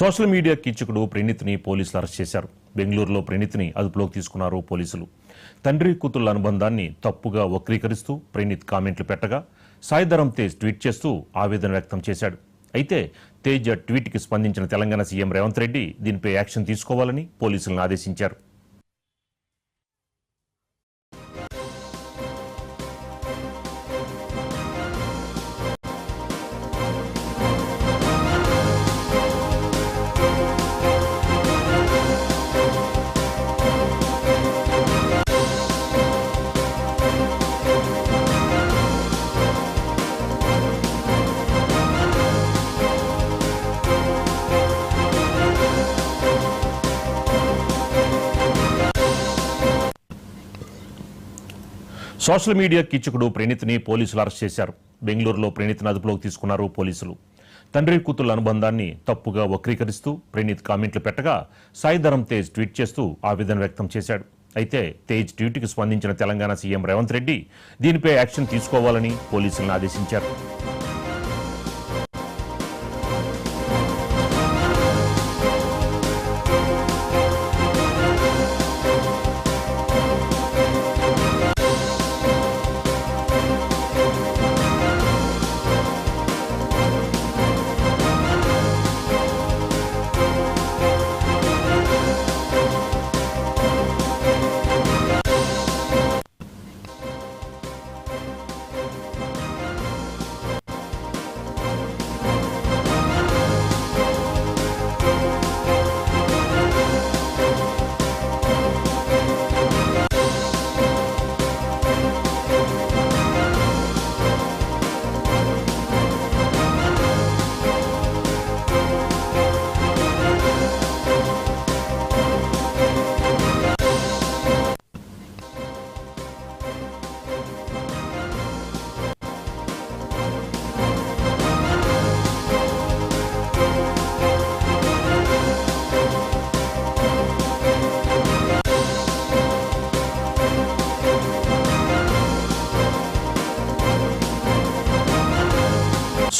Social media కీచకుడు ప్రణీత్ని పోలీసులు arrest చేశారు. బెంగళూరులో ప్రణీత్ని అదుపులోకి తీసుకున్నారు పోలీసులు. తండ్రి కూతుళ్ల అనుబంధాన్ని తప్పుగా వక్రీకరిస్తూ ప్రణీత్ కామెంట్లు పెట్టగా సాయిధరం తేజ్ ట్వీట్ చేస్తూ ఆవేదన వ్యక్తం చేశాడు. అయితే తేజ్ ట్వీట్కి స్పందించిన తెలంగాణ సీఎం రేవంత్ రెడ్డి దీనిపై యాక్షన్ తీసుకోవాలని పోలీసులను ఆదేశించారు. సోషల్ మీడియా కీచకుడు ప్రణీత్ని పోలీసులు అరెస్ట్ చేశారు. బెంగళూరులో ప్రణీత్ని అదుపులోకి తీసుకున్నారు పోలీసులు. తండ్రి కూతుళ్ల అనుబంధాన్ని తప్పుగా వక్రీకరిస్తూ ప్రణీత్ కామెంట్లు పెట్టగా సాయిధరం తేజ్ ట్వీట్ చేస్తూ ఆవేదన వ్యక్తం చేశాడు. అయితే తేజ్ ట్వీట్కి స్పందించిన తెలంగాణ సీఎం రేవంత్ రెడ్డి దీనిపై యాక్షన్ తీసుకోవాలని పోలీసులను ఆదేశించారు.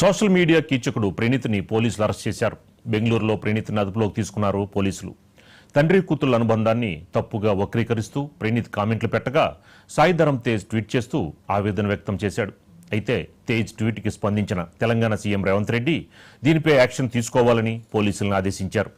సోషల్ మీడియా కీచకుడు ప్రణీత్ని పోలీసులు అరెస్ట్ చేశారు. బెంగళూరులో ప్రణీత్ని అదుపులోకి తీసుకున్నారు పోలీసులు. తండ్రి కూతుళ్ల అనుబంధాన్ని తప్పుగా వక్రీకరిస్తూ ప్రణీత్ కామెంట్లు పెట్టగా సాయిధరం తేజ్ ట్వీట్ చేస్తూ ఆవేదన వ్యక్తం చేశాడు. అయితే తేజ్ ట్వీట్కి స్పందించిన తెలంగాణ సీఎం రేవంత్ రెడ్డి దీనిపై యాక్షన్ తీసుకోవాలని పోలీసులను ఆదేశించారు.